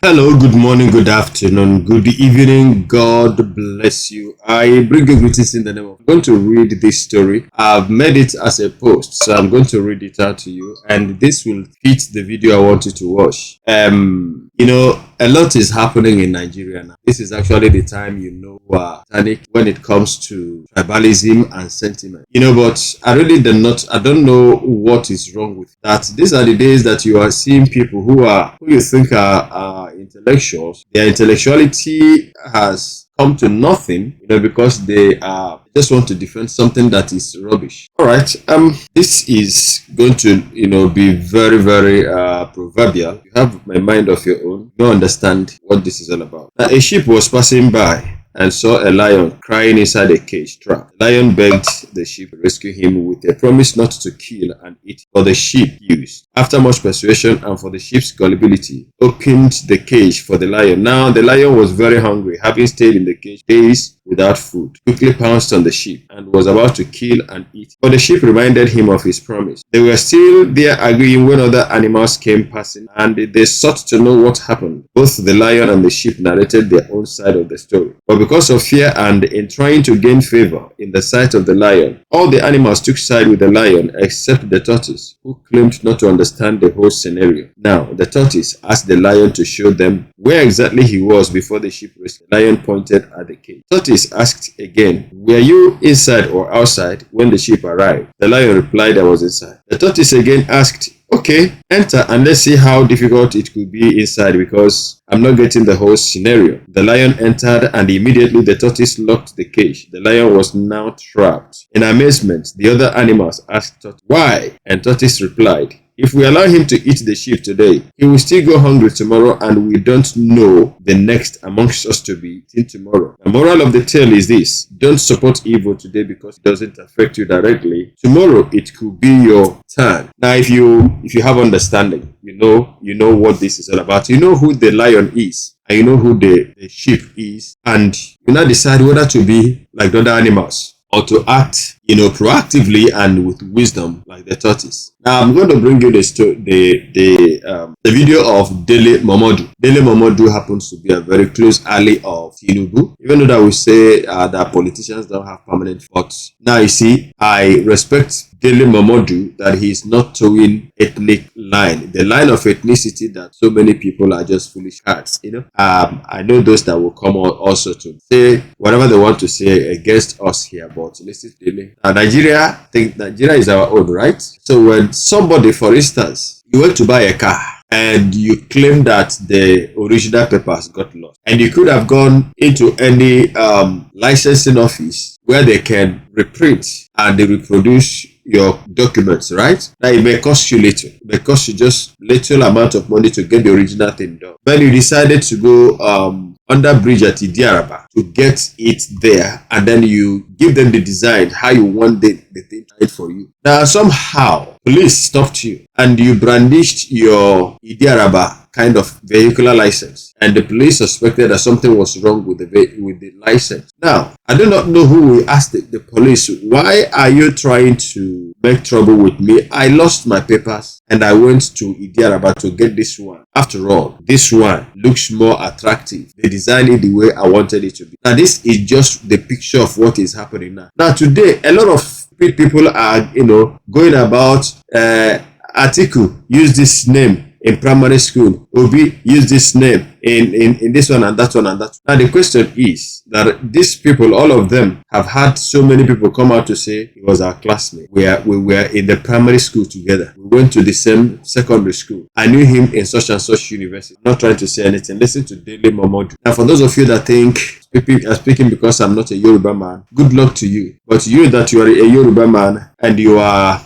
Hello, good morning, good afternoon, good evening. God bless you. I bring you greetings in the name of. I'm going to read this story. I've made it as a post, so I'm going to read it out to you, and this will fit the video I want you to watch. A lot is happening in Nigeria now. This is actually the time panic when it comes to tribalism and sentiment. But I don't know what is wrong with that. These are the days that you are seeing people who you think are intellectuals. Their intellectuality has come to nothing, because they just want to defend something that is rubbish. All right. This is going to, be very, very proverbial. You have a mind of your own. You understand what this is all about. Now, a sheep was passing by and saw a lion crying inside a cage trap. The lion begged the sheep to rescue him with a promise not to kill and eat. But the sheep refused. After much persuasion and for the sheep's gullibility, opened the cage for the lion. Now the lion was very hungry, having stayed in the cage days without food. Quickly pounced on the sheep and was about to kill and eat. But the sheep reminded him of his promise. They were still there arguing when other animals came passing, and they sought to know what happened. Both the lion and the sheep narrated their own side of the story. But because of fear and in trying to gain favor in the sight of the lion, all the animals took side with the lion except the tortoise, who claimed not to understand the whole scenario. Now, the tortoise asked the lion to show them where exactly he was before the sheep rescued. The lion pointed at the cage. Tortoise asked again, "Were you inside or outside when the sheep arrived?" The lion replied, "I was inside." The tortoise again asked, "Okay, enter and let's see how difficult it could be inside, because I'm not getting the whole scenario." The lion entered and immediately the tortoise locked the cage. The lion was now trapped. In amazement, the other animals asked Tortoise, "Why?" And Tortoise replied, "If we allow him to eat the sheep today, he will still go hungry tomorrow, and we don't know the next amongst us to be eaten tomorrow. The moral of the tale is this: don't support evil today because it doesn't affect you directly. Tomorrow it could be your turn." Now, if you have understanding, you know what this is all about. You know who the lion is, and you know who the sheep is, and you now decide whether to be like the other animals or to act, proactively and with wisdom like the tortoise. Now, I'm going to bring you the video of Dele Momodu. Dele Momodu happens to be a very close ally of Tinubu, even though that we say that politicians don't have permanent thoughts. Now, you see, I respect Dele Momodu that he is not towing ethnic line, the line of ethnicity that so many people are just foolish cats. I know those that will come also to say whatever they want to say against us here, but listen to Dele. Nigeria is our own, right? So when somebody, for instance, you went to buy a car and you claim that the original papers got lost, and you could have gone into any licensing office where they can reprint and they reproduce your documents, right? Now, it may cost you little. It may cost you just little amount of money to get the original thing done. When you decided to go under bridge at Idiaraba to get it there, and then you give them the design, how you want the thing made for you. Now, somehow, police stopped you and you brandished your Idiaraba kind of vehicular license, and the police suspected that something was wrong with the license. Now, I do not know who will ask the police, "Why are you trying to make trouble with me? I lost my papers and I went to Idiaraba to get this one. After all, this one looks more attractive. They designed it the way I wanted it to be." Now, this is just the picture of what is happening now. Now, today, a lot of people are, going about, Atiku, use this name in primary school. Obi, use this name in this one and that one and that. Now, the question is that these people, all of them, have had so many people come out to say he was our classmate. We were in the primary school together. We went to the same secondary school. I knew him in such and such university. I'm not trying to say anything. Listen to Dele Momodu. Now, for those of you that think speaking because I'm not a Yoruba man, good luck to you. But you that you are a Yoruba man and you are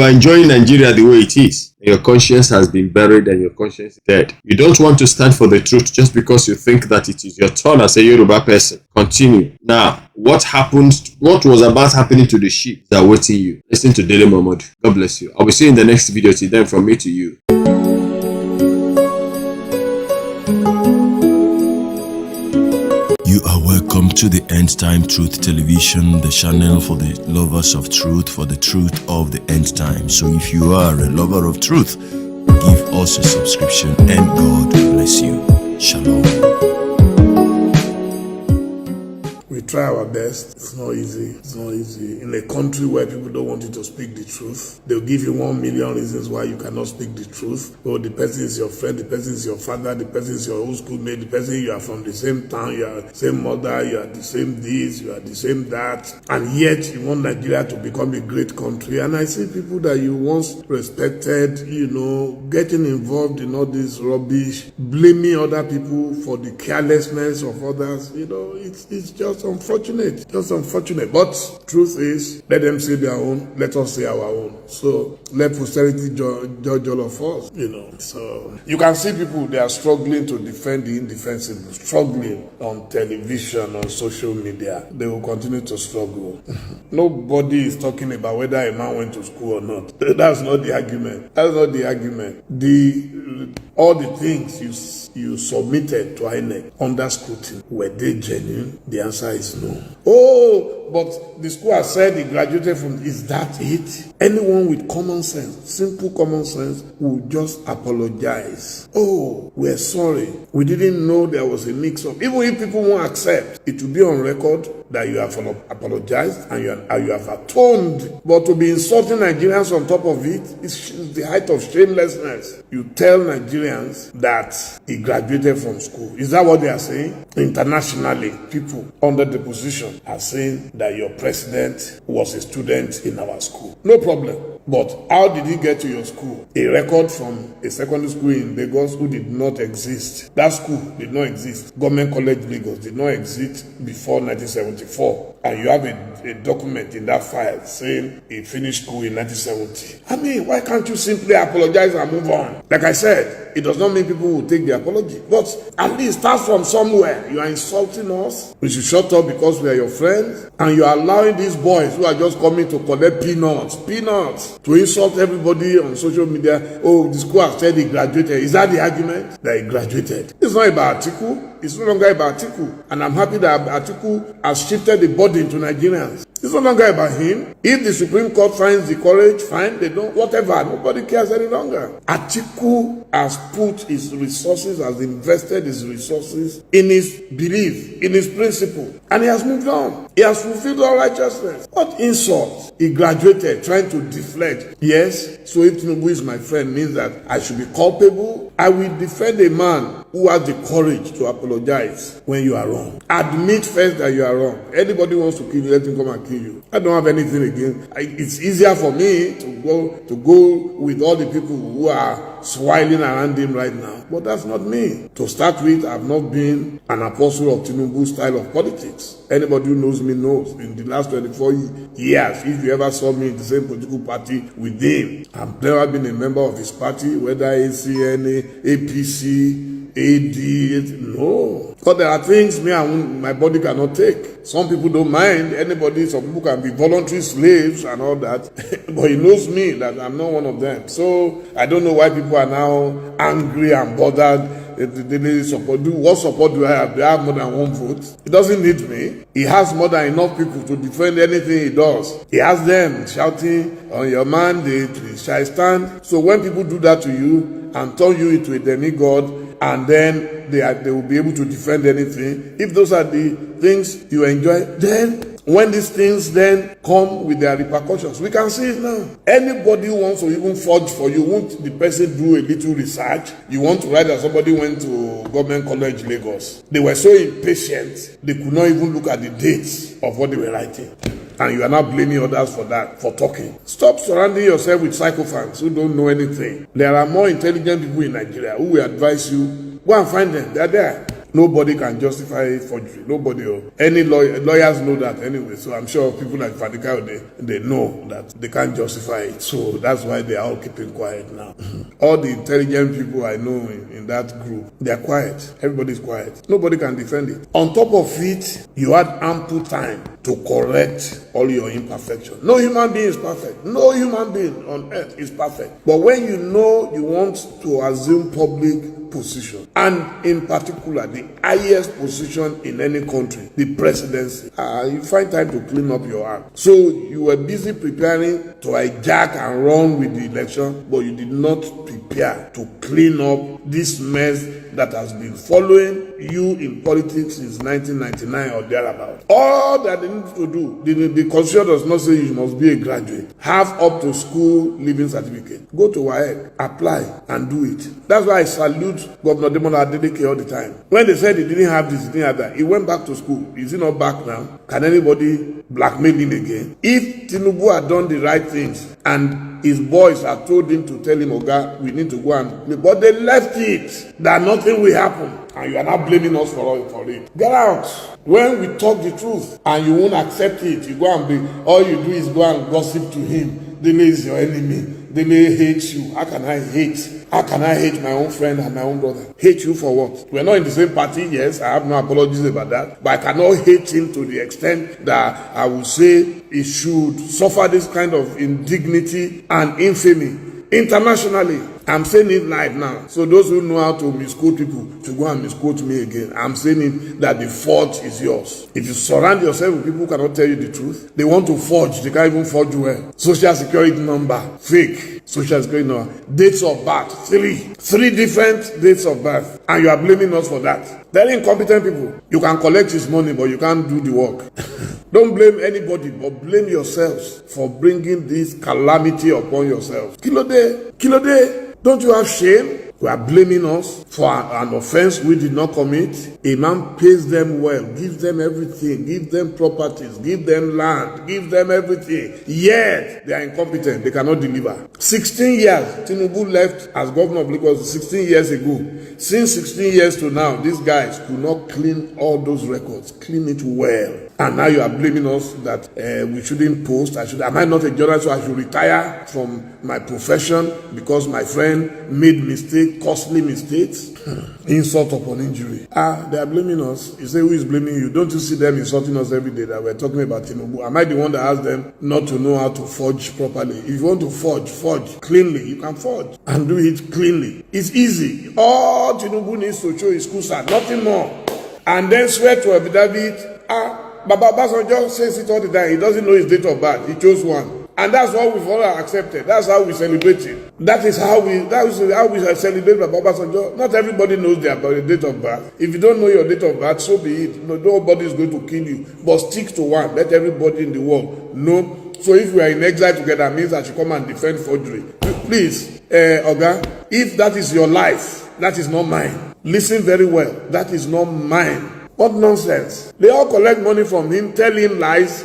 enjoying Nigeria the way it is. Your conscience has been buried and your conscience is dead. You don't want to stand for the truth just because you think that it is your turn as a Yoruba person. Continue. Now, what was about happening to the sheep is awaiting you. Listen to Dele Momodu. God bless you. I'll be seeing you in the next video. Till then, from me to you. You are welcome to the End Time Truth Television, the channel for the lovers of truth, for the truth of the end time. So if you are a lover of truth, give us a subscription, and God bless you. Shalom. We try our best. It's not easy. It's not easy. In a country where people don't want you to speak the truth, they'll give you 1 million reasons why you cannot speak the truth. Oh, the person is your friend, the person is your father, the person is your old schoolmate, the person you are from the same town, you are the same mother, you are the same this, you are the same that, and yet you want Nigeria to become a great country. And I see people that you once respected, getting involved in all this rubbish, blaming other people for the carelessness of others. It's just unfortunate. Just unfortunate. But truth is, let them say their own, let us say our own. So let posterity judge all of us. So you can see people, they are struggling to defend the indefensible, struggling on television, on social media. They will continue to struggle. Nobody is talking about whether a man went to school or not. That's not the argument. That's not the argument. All the things you submitted to INEC under scrutiny, were they genuine? The answer is no. Oh, but the school has said he graduated from, is that it? Anyone with common sense, simple common sense, will just apologize. Oh, we're sorry. We didn't know there was a mix-up. Even if people won't accept, it will be on record that you have apologized and you have atoned. But to be insulting Nigerians on top of it is the height of shamelessness. You tell Nigerians that he graduated from school. Is that what they are saying? Internationally, people under the position are saying that your president was a student in our school. No problem. But how did he get to your school? A record from a secondary school in Lagos who did not exist. That school did not exist. Government College Lagos did not exist before 1974. And you have a document in that file saying he finished school in 1970. I mean, why can't you simply apologize and move on? Like I said, it does not mean people will take the apology. But at least start from somewhere. You are insulting us. We should shut up because we are your friends. And you are allowing these boys who are just coming to collect peanuts, to insult everybody on social media. Oh, the school has said he graduated. Is that the argument? That he graduated. It's not about Atiku. It's no longer about Atiku. And I'm happy that Atiku has shifted the burden to Nigerians. It's no longer about him. If the Supreme Court finds the courage, fine, they don't, whatever. Nobody cares any longer. Atiku has put his resources, has invested his resources in his belief, in his principle. And he has moved on. He has fulfilled all righteousness. What insult? He graduated trying to deflect. Yes, so if Tinubu is my friend means that I should be culpable, I will defend a man who has the courage to apologize when you are wrong. Admit first that you are wrong. Anybody wants to kill you, let him come and kill you. I don't have anything against. It's easier for me to go with all the people who are swiling around him right now. But that's not me. To start with, I've not been an apostle of Tinubu's style of politics. Anybody who knows me knows. In the last 24 years, if you ever saw me in the same political party with him, I've never been a member of his party, whether ACN, APC, AD, no. But there are things me and my body cannot take. Some people don't mind. Some people can be voluntary slaves and all that. But he knows me that I'm not one of them. So I don't know why people are now angry and bothered. They support. What support do I have? Do I have more than one vote? He doesn't need me. He has more than enough people to defend anything he does. He has them shouting on your mandate, shall stand. So when people do that to you and turn you into a demigod, and then they will be able to defend anything. If those are the things you enjoy, then when these things then come with their repercussions, we can see it now. Anybody who wants to even forge for you, won't the person do a little research? You want to write that somebody went to Government College Lagos. They were so impatient, they could not even look at the dates of what they were writing. And you are not blaming others for that, for talking. Stop surrounding yourself with psychophants who don't know anything. There are more intelligent people in Nigeria who will advise you. Go and find them. They are there. Nobody can justify forgery. Nobody. Any lawyers know that anyway. So I'm sure people like Fadika, they know that they can't justify it. So that's why they are all keeping quiet now. All the intelligent people I know in that group, they are quiet. Everybody's quiet. Nobody can defend it. On top of it, you had ample time to correct all your imperfections. No human being is perfect. No human being on earth is perfect. But when you know you want to assume public position, and in particular, the highest position in any country, the presidency. You find time to clean up your act. So you were busy preparing to hijack and run with the election, but you did not prepare to clean up this mess that has been following you in politics since 1999 or thereabout. All that they need to do, the constitution does not say you must be a graduate. Have up to school leaving certificate. Go to WAEC, apply, and do it. That's why I salute Governor Dele Momodu all the time. When they said he didn't have this, he didn't have that, he went back to school. Is he not back now? Can anybody blackmail him again? If Tinubu had done the right things and his boys had told him to tell him, Oga, we need to go and play, but they left it, that nothing will happen, and you are not blaming us for it. Get out. When we talk the truth and you won't accept it, you go and be, all you do is go and gossip to him. Dele is your enemy. Dele hates you. How can I hate my own friend and my own brother? Hate you for what? We're not in the same party, yes, I have no apologies about that, but I cannot hate him to the extent that I would say he should suffer this kind of indignity and infamy internationally. I'm saying it live now. So those who know how to misquote people, to go and misquote me again. I'm saying it that the fault is yours. If you surround yourself with people who cannot tell you the truth, they want to forge. They can't even forge well. Social security number, fake. Social security number. Dates of birth, three different dates of birth. And you are blaming us for that. Very incompetent people. You can collect his money, but you can't do the work. Don't blame anybody, but blame yourselves for bringing this calamity upon yourselves. Kilode. Don't you have shame? You are blaming us for an offense we did not commit. A man pays them well, gives them everything, gives them properties, gives them land, gives them everything. Yet, they are incompetent. They cannot deliver. 16 years, Tinubu left as governor of Lagos 16 years ago. Since 16 years to now, these guys could not clean all those records, clean it well. And now you are blaming us that we shouldn't post. Am I not a journalist, so I should retire from my profession because my friend made costly mistakes? Insult upon injury. They are blaming us. You say, who is blaming you? Don't you see them insulting us every day that we're talking about Tinubu? Am I the one that asked them not to know how to forge properly? If you want to forge cleanly, you can forge and do it cleanly. It's easy. All Tinubu needs to show is kusa, nothing more. And then swear to David, Baba Obasanjo says it all the time. He doesn't know his date of birth. He chose one. And that's what we've all accepted. That's how we celebrate it. That is how we celebrate Baba Obasanjo. Not everybody knows their date of birth. If you don't know your date of birth, so be it. Nobody is going to kill you. But stick to one. Let everybody in the world know. So if we are in exile together, means I should come and defend forgery. Please, Oga, if that is your life, that is not mine. Listen very well. That is not mine. What nonsense. They all collect money from him, tell him lies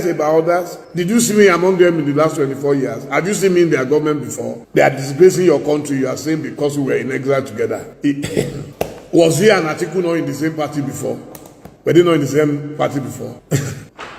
about others. Did you see me among them in the last 24 years? Have you seen me in their government before? They are disgracing your country, you are saying, because we were in exile together. Was he and Atiku not in the same party before? Were they not in the same party before?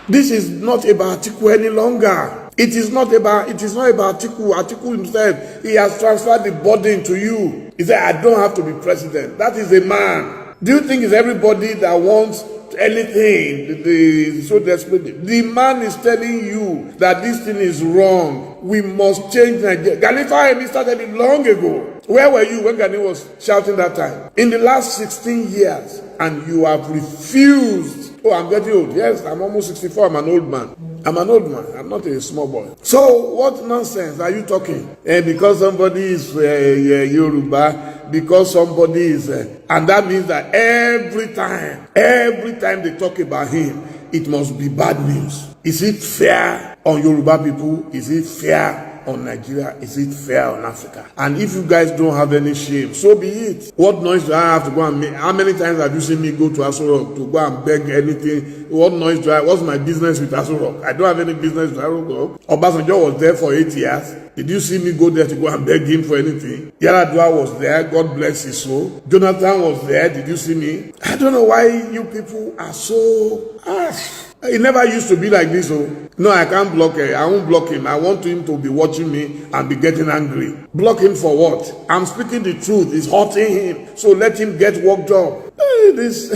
This is not about Atiku any longer. It is not about Atiku. Atiku himself, he has transferred the burden to you. He said, I don't have to be president. That is a man. Do you think it's everybody that wants anything so desperately? The man is telling you that this thing is wrong. We must change Nigeria. Ghani started it long ago. Where were you when Ghani was shouting that time? In the last 16 years, and you have refused. Oh, I'm getting old. Yes, I'm almost 64. I'm an old man. I'm not a small boy. So what nonsense are you talking? Because somebody is Yoruba, because somebody is... and that means that every time they talk about him, it must be bad news. Is it fair on Yoruba people? Is it fair on Nigeria? Is it fair on Africa? And if you guys don't have any shame, so be it. What noise do I have to go and make? How many times have you seen me go to Aso Rock to go and beg anything? What noise do I? What's my business with Aso Rock? I don't have any business with Aso Rock. Obasanjo was there for 8 years. Did you see me go there to go and beg him for anything? Yaradua was there. God bless his soul. Jonathan was there. Did you see me? I don't know why you people are so harsh. It never used to be like this. Oh. No, I can't block him. I won't block him. I want him to be watching me and be getting angry. Block him for what? I'm speaking the truth. It's hurting him. So let him get worked up. These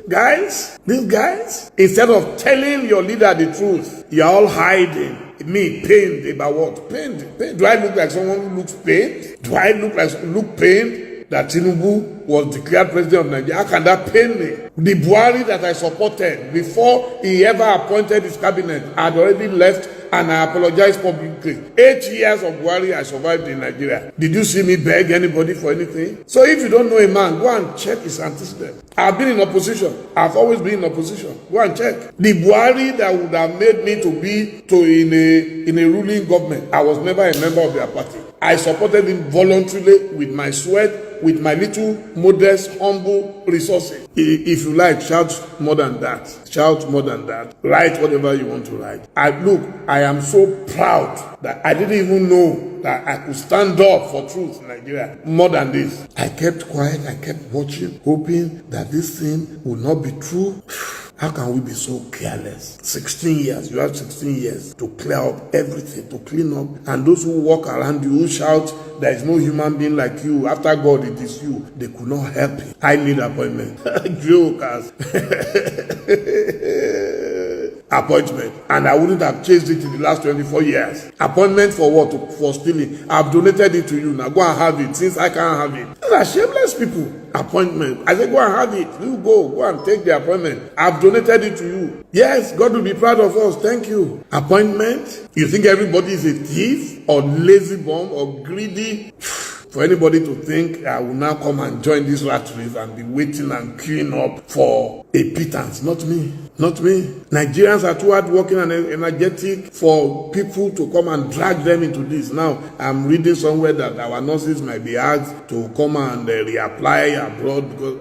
guys, instead of telling your leader the truth, you're all hiding. Me, pained about what? Pained. Do I look like someone who looks pained? Do I look pained that Tinubu was declared president of Nigeria? How can that pain me? The Buhari that I supported before he ever appointed his cabinet had already left, and I apologized publicly. 8 years of Buhari I survived in Nigeria. Did you see me beg anybody for anything? So if you don't know a man, go and check his antecedents. I've been in opposition. I've always been in opposition. Go and check. The Buhari that would have made me to be in a ruling government, I was never a member of their party. I supported him voluntarily with my sweat, with my little modest, humble resources. If you like, shout more than that. Shout more than that. Write whatever you want to write. I am so proud that I didn't even know that I could stand up for truth in Nigeria more than this. I kept quiet. I kept watching, hoping that this thing would not be true. How can we be so careless? 16 years, you have 16 years to clear up everything, to clean up. And those who walk around you, who shout, there is no human being like you, after God it is you, they could not help it. I need appointment. Jokers. Appointment, and I wouldn't have chased it in the last 24 years. Appointment for what? For stealing. I've donated it to you. Now go and have it, since I can't have it. These are shameless people. Appointment. I say go and have it. You go and take the appointment. I've donated it to you. Yes, God will be proud of us. Thank you. Appointment. You think everybody is a thief or lazy bum or greedy? For anybody to think I will now come and join this rat race and be waiting and queuing up for a pittance. Not me. Not me. Nigerians are too hardworking and energetic for people to come and drag them into this. Now, I'm reading somewhere that our nurses might be asked to come and reapply abroad because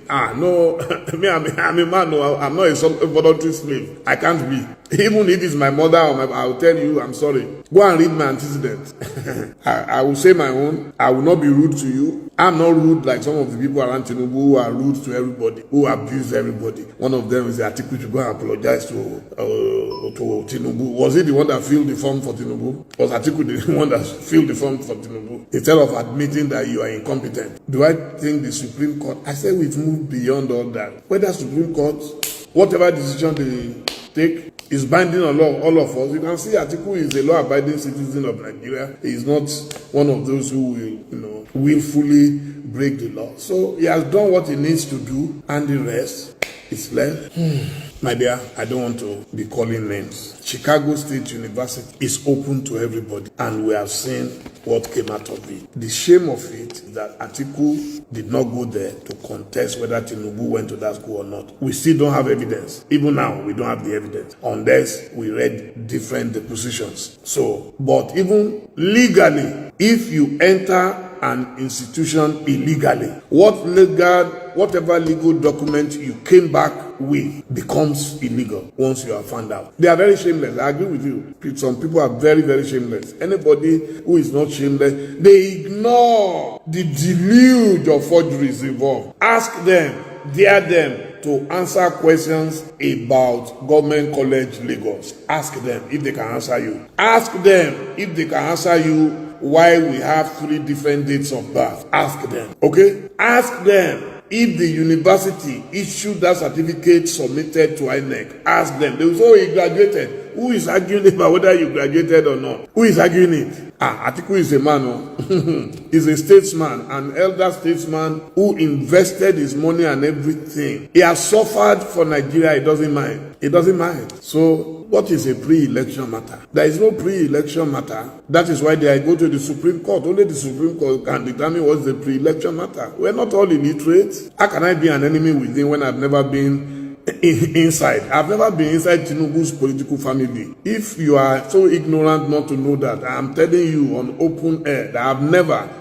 I'm a man. No, I'm not a voluntary slave. I can't be. Even if it's my mother or I'll tell you, I'm sorry. Go and read my antecedents. I will say my own. I will not be rude to you. I'm not rude like some of the people around Tinubu who are rude to everybody, who abuse everybody. One of them is the article to go and apologize to Tinubu. Was he the one that filled the form for Tinubu? Was Atiku the one that filled the form for Tinubu? Instead of admitting that you are incompetent. Do I think the Supreme Court? I say we've moved beyond all that. Whether Supreme Court, whatever decision they take, is binding on all of us. You can see Atiku is a law-abiding citizen of Nigeria. He is not one of those who will, willfully break the law. So he has done what he needs to do, and the rest is left. My dear, I don't want to be calling names. Chicago State University is open to everybody, and we have seen what came out of it. The shame of it is that Atiku did not go there to contest whether Tinubu went to that school or not. We still don't have evidence. Even now, we don't have the evidence, unless we read different depositions. So, but even legally, if you enter an institution illegally, whatever legal document you came back with becomes illegal once you are found out. They are very shameless. I agree with you. Some people are very, very shameless. Anybody who is not shameless, they ignore the deluge of forgeries involved. Ask them, dare them to answer questions about Government College Lagos. Ask them if they can answer you. Ask them if they can answer you why we have 3 different dates of birth. Ask them. Okay? Ask them if the university issued that certificate submitted to INEC. Ask them. They will say, oh, he graduated. Who is arguing about whether you graduated or not? Who is arguing it? Atiku is a man. He's a statesman, an elder statesman who invested his money and everything. He has suffered for Nigeria. He doesn't mind. He doesn't mind. So, what is a pre-election matter? There is no pre-election matter. That is why they go to the Supreme Court. Only the Supreme Court can determine what's the pre-election matter. We're not all illiterate. How can I be an enemy with him when I've never been inside? I've never been inside Tinubu's political family. If you are so ignorant not to know that, I'm telling you on open air that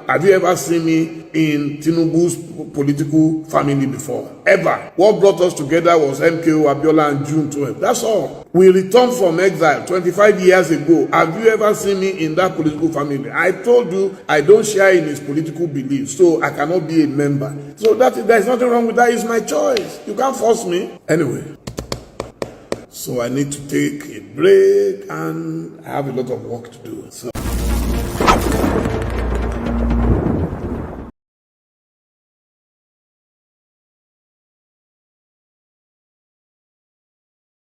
have you ever seen me in Tinubu's political family before? Ever. What brought us together was MKO, Abiola, and June 12. That's all. We returned from exile 25 years ago. Have you ever seen me in that political family? I told you I don't share in his political beliefs, so I cannot be a member. So there is nothing wrong with that. It's my choice. You can't force me. Anyway, so I need to take a break, and I have a lot of work to do. So